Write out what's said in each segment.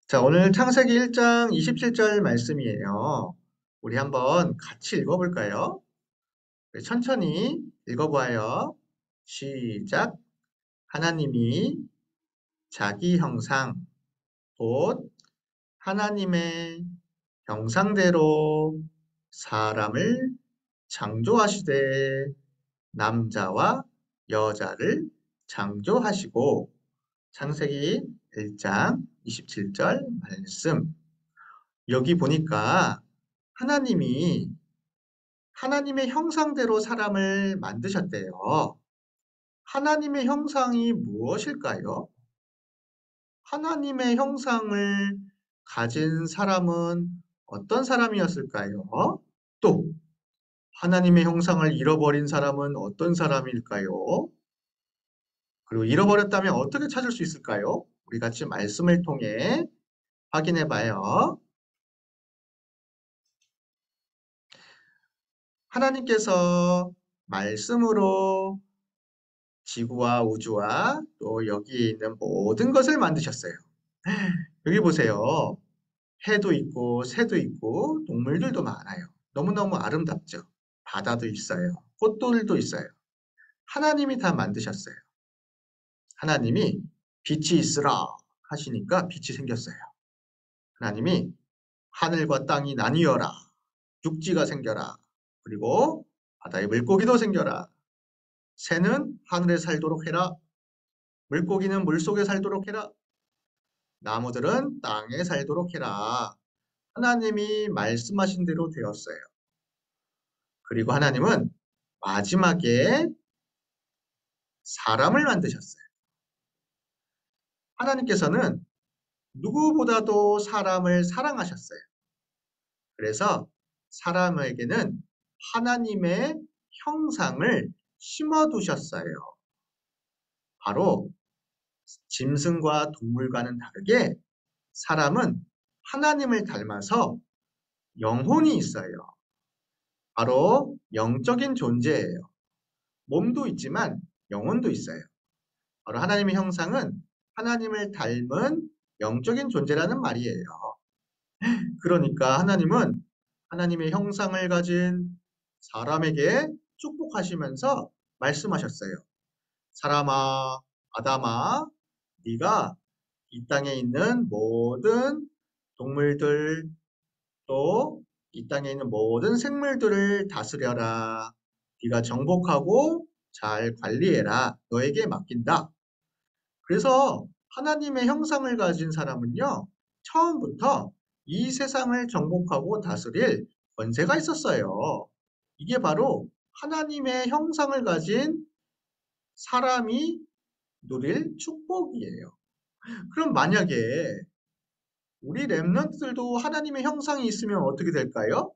자, 오늘 창세기 1장 27절 말씀이에요. 우리 한번 같이 읽어볼까요? 네, 천천히 읽어보아요. 시작. 하나님이 자기 형상, 곧 하나님의 형상대로 사람을 창조하시되 남자와 여자를 창조하시고 창세기 1장 27절 말씀. 여기 보니까 하나님이 하나님의 형상대로 사람을 만드셨대요. 하나님의 형상이 무엇일까요? 하나님의 형상을 가진 사람은 어떤 사람이었을까요? 또 하나님의 형상을 잃어버린 사람은 어떤 사람일까요? 그리고 잃어버렸다면 어떻게 찾을 수 있을까요? 우리 같이 말씀을 통해 확인해 봐요. 하나님께서 말씀으로 지구와 우주와 또 여기에 있는 모든 것을 만드셨어요. 여기 보세요. 해도 있고 새도 있고 동물들도 많아요. 너무너무 아름답죠. 바다도 있어요. 꽃들도 있어요. 하나님이 다 만드셨어요. 하나님이 빛이 있으라 하시니까 빛이 생겼어요. 하나님이 하늘과 땅이 나뉘어라. 육지가 생겨라. 그리고 바다의 물고기도 생겨라. 새는 하늘에 살도록 해라. 물고기는 물속에 살도록 해라. 나무들은 땅에 살도록 해라. 하나님이 말씀하신 대로 되었어요. 그리고 하나님은 마지막에 사람을 만드셨어요. 하나님께서는 누구보다도 사람을 사랑하셨어요. 그래서 사람에게는 하나님의 형상을 심어두셨어요. 바로 짐승과 동물과는 다르게 사람은 하나님을 닮아서 영혼이 있어요. 바로 영적인 존재예요. 몸도 있지만 영혼도 있어요. 바로 하나님의 형상은 하나님을 닮은 영적인 존재라는 말이에요. 그러니까 하나님은 하나님의 형상을 가진 사람에게 축복하시면서 말씀하셨어요. 사람아, 아담아, 네가 이 땅에 있는 모든 동물들 또 이 땅에 있는 모든 생물들을 다스려라. 네가 정복하고 잘 관리해라. 너에게 맡긴다. 그래서 하나님의 형상을 가진 사람은요. 처음부터 이 세상을 정복하고 다스릴 권세가 있었어요. 이게 바로 하나님의 형상을 가진 사람이 누릴 축복이에요. 그럼 만약에 우리 렘넌트들도 하나님의 형상이 있으면 어떻게 될까요?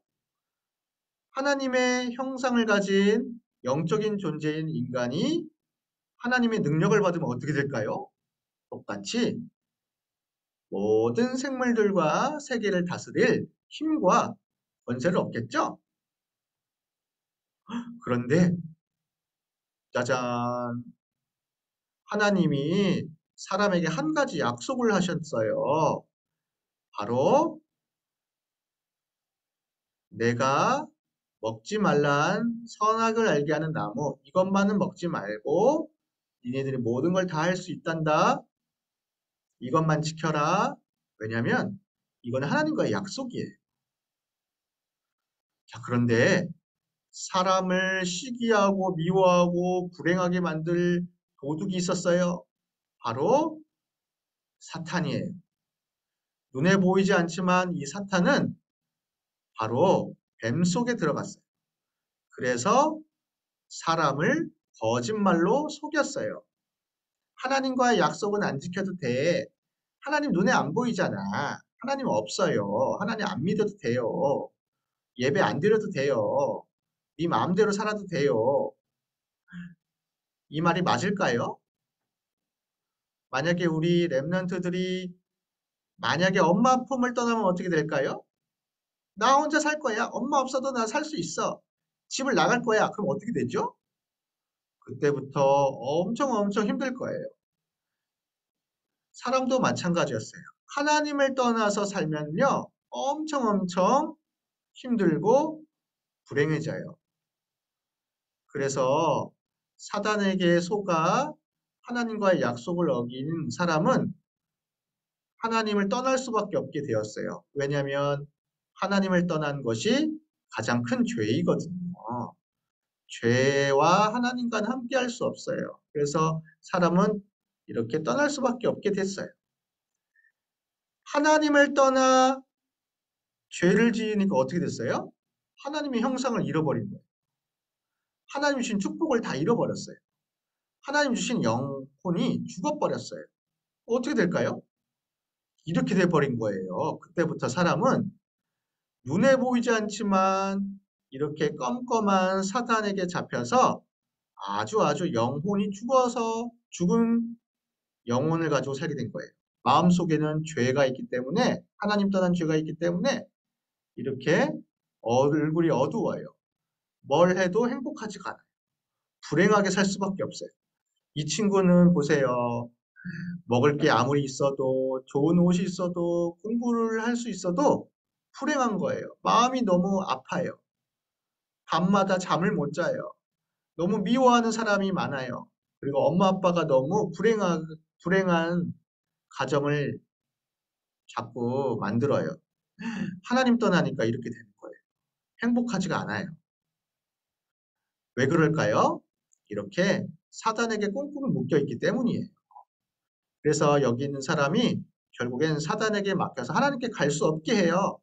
하나님의 형상을 가진 영적인 존재인 인간이 하나님의 능력을 받으면 어떻게 될까요? 똑같이 모든 생물들과 세계를 다스릴 힘과 권세를 얻겠죠? 그런데 짜잔, 하나님이 사람에게 한 가지 약속을 하셨어요. 바로 내가 먹지 말란 선악을 알게 하는 나무 이것만은 먹지 말고 니네들이 모든 걸 다 할 수 있단다. 이것만 지켜라. 왜냐하면 이건 하나님과의 약속이에요. 자, 그런데 사람을 시기하고 미워하고 불행하게 만들 도둑이 있었어요. 바로 사탄이에요. 눈에 보이지 않지만 이 사탄은 바로 뱀 속에 들어갔어요. 그래서 사람을 거짓말로 속였어요. 하나님과의 약속은 안 지켜도 돼. 하나님 눈에 안 보이잖아. 하나님 없어요. 하나님 안 믿어도 돼요. 예배 안 드려도 돼요. 네 마음대로 살아도 돼요. 이 말이 맞을까요? 만약에 우리 랩런트들이 만약에 엄마 품을 떠나면 어떻게 될까요? 나 혼자 살 거야. 엄마 없어도 나 살 수 있어. 집을 나갈 거야. 그럼 어떻게 되죠? 그때부터 엄청 힘들 거예요. 사람도 마찬가지였어요. 하나님을 떠나서 살면요, 엄청 힘들고 불행해져요. 그래서 사단에게 속아 하나님과의 약속을 어긴 사람은 하나님을 떠날 수밖에 없게 되었어요. 왜냐하면 하나님을 떠난 것이 가장 큰 죄이거든요. 죄와 하나님과는 함께 할 수 없어요. 그래서 사람은 이렇게 떠날 수밖에 없게 됐어요. 하나님을 떠나 죄를 지으니까 어떻게 됐어요? 하나님의 형상을 잃어버린 거예요. 하나님 주신 축복을 다 잃어버렸어요. 하나님 주신 영혼이 죽어버렸어요. 어떻게 될까요? 이렇게 돼버린 거예요. 그때부터 사람은 눈에 보이지 않지만 이렇게 껌껌한 사탄에게 잡혀서 아주 영혼이 죽어서 죽은 영혼을 가지고 살게 된 거예요. 마음속에는 죄가 있기 때문에 하나님 떠난 죄가 있기 때문에 이렇게 얼굴이 어두워요. 뭘 해도 행복하지가 않아요. 불행하게 살 수밖에 없어요. 이 친구는 보세요. 먹을 게 아무리 있어도 좋은 옷이 있어도 공부를 할 수 있어도 불행한 거예요. 마음이 너무 아파요. 밤마다 잠을 못 자요. 너무 미워하는 사람이 많아요. 그리고 엄마 아빠가 너무 불행한 가정을 자꾸 만들어요. 하나님 떠나니까 이렇게 되는 거예요. 행복하지가 않아요. 왜 그럴까요? 이렇게 사단에게 꽁꽁 묶여 있기 때문이에요. 그래서 여기 있는 사람이 결국엔 사단에게 맡겨서 하나님께 갈 수 없게 해요.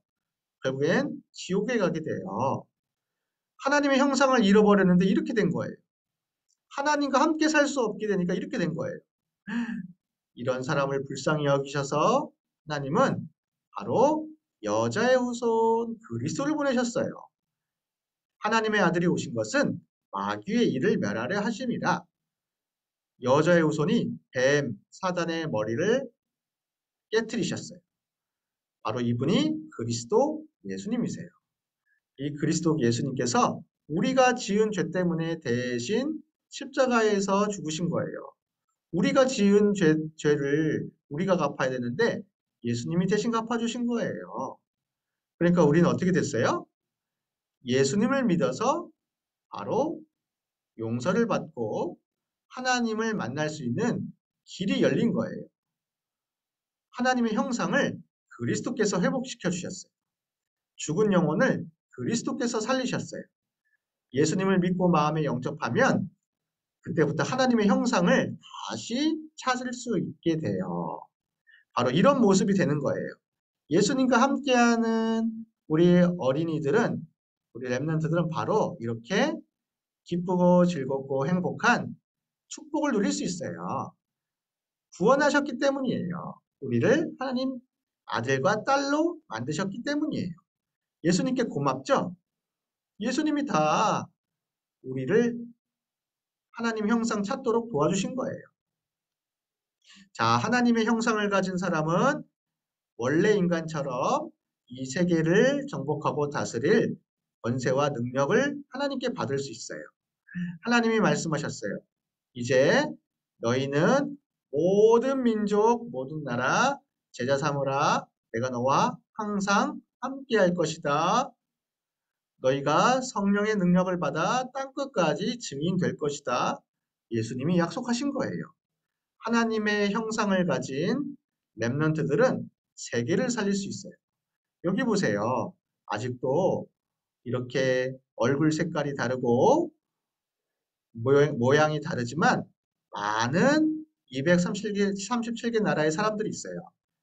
결국엔 지옥에 가게 돼요. 하나님의 형상을 잃어버렸는데 이렇게 된 거예요. 하나님과 함께 살 수 없게 되니까 이렇게 된 거예요. 이런 사람을 불쌍히 여기셔서 하나님은 바로 여자의 후손 그리스도를 보내셨어요. 하나님의 아들이 오신 것은 마귀의 일을 멸하려 하심이라. 여자의 후손이 뱀, 사단의 머리를 깨뜨리셨어요. 바로 이분이 그리스도 예수님이세요. 이 그리스도 예수님께서 우리가 지은 죄 때문에 대신 십자가에서 죽으신 거예요. 우리가 지은 죄를 우리가 갚아야 되는데 예수님이 대신 갚아주신 거예요. 그러니까 우리는 어떻게 됐어요? 예수님을 믿어서 바로 용서를 받고 하나님을 만날 수 있는 길이 열린 거예요. 하나님의 형상을 그리스도께서 회복시켜 주셨어요. 죽은 영혼을 그리스도께서 살리셨어요. 예수님을 믿고 마음에 영접하면 그때부터 하나님의 형상을 다시 찾을 수 있게 돼요. 바로 이런 모습이 되는 거예요. 예수님과 함께하는 우리 어린이들은, 우리 렘넌트들은 바로 이렇게 기쁘고 즐겁고 행복한 축복을 누릴 수 있어요. 구원하셨기 때문이에요. 우리를 하나님 아들과 딸로 만드셨기 때문이에요. 예수님께 고맙죠? 예수님이 다 우리를 하나님 형상 찾도록 도와주신 거예요. 자, 하나님의 형상을 가진 사람은 원래 인간처럼 이 세계를 정복하고 다스릴 권세와 능력을 하나님께 받을 수 있어요. 하나님이 말씀하셨어요. 이제 너희는 모든 민족, 모든 나라 제자 삼으라. 내가 너와 항상 함께 할 것이다. 너희가 성령의 능력을 받아 땅끝까지 증인 될 것이다. 예수님이 약속하신 거예요. 하나님의 형상을 가진 렘넌트들은 세계를 살릴 수 있어요. 여기 보세요. 아직도 이렇게 얼굴 색깔이 다르고 모양이 다르지만 많은 237개 나라의 사람들이 있어요.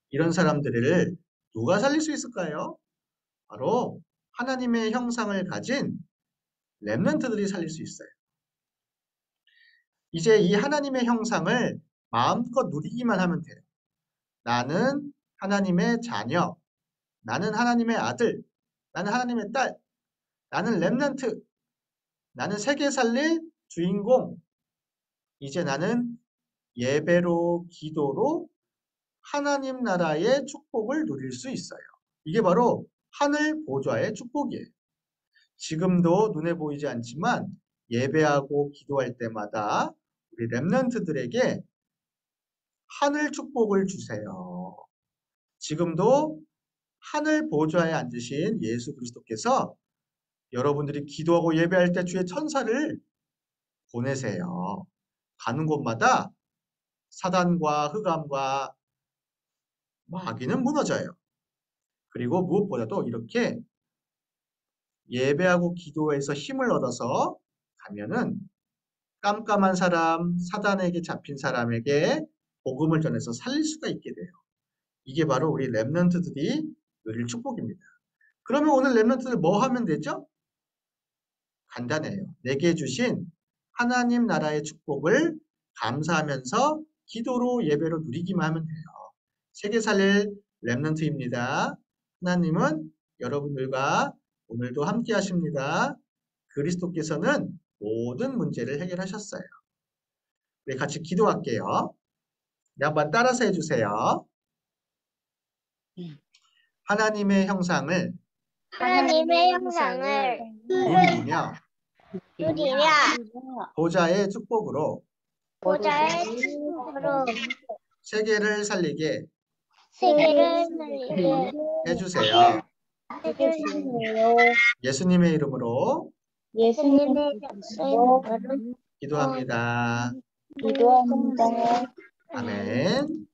이런 사람들을 누가 살릴 수 있을까요? 바로 하나님의 형상을 가진 렘넌트들이 살릴 수 있어요. 이제 이 하나님의 형상을 마음껏 누리기만 하면 돼요. 나는 하나님의 자녀, 나는 하나님의 아들, 나는 하나님의 딸, 나는 렘넌트, 나는 세계 살릴 주인공. 이제 나는 예배로, 기도로 하나님 나라의 축복을 누릴 수 있어요. 이게 바로 하늘 보좌의 축복이에요. 지금도 눈에 보이지 않지만 예배하고 기도할 때마다 우리 렘넌트들에게 하늘 축복을 주세요. 지금도 하늘 보좌에 앉으신 예수 그리스도께서 여러분들이 기도하고 예배할 때 주의 천사를 보내세요. 가는 곳마다 사단과 흑암과 마귀는 무너져요. 그리고 무엇보다도 이렇게 예배하고 기도해서 힘을 얻어서 가면은 깜깜한 사람, 사단에게 잡힌 사람에게 복음을 전해서 살릴 수가 있게 돼요. 이게 바로 우리 렘넌트들이 누릴 축복입니다. 그러면 오늘 렘넌트들 뭐 하면 되죠? 간단해요. 내게 주신 하나님 나라의 축복을 감사하면서 기도로 예배로 누리기만 하면 돼요. 세계 살릴 렘넌트입니다. 하나님은 여러분들과 오늘도 함께 하십니다. 그리스도께서는 모든 문제를 해결하셨어요. 우리 같이 기도할게요. 네, 한번 따라서 해주세요. 하나님의 형상을 하나님의 형상을 누리며 누리며 보좌의 축복으로 보좌의 축복으로 세계를 살리게 세계를 살리게 해주세요. 해주세요. 예수님의 이름으로 예수님의 이름으로 기도합니다. 기도합니다. 아멘.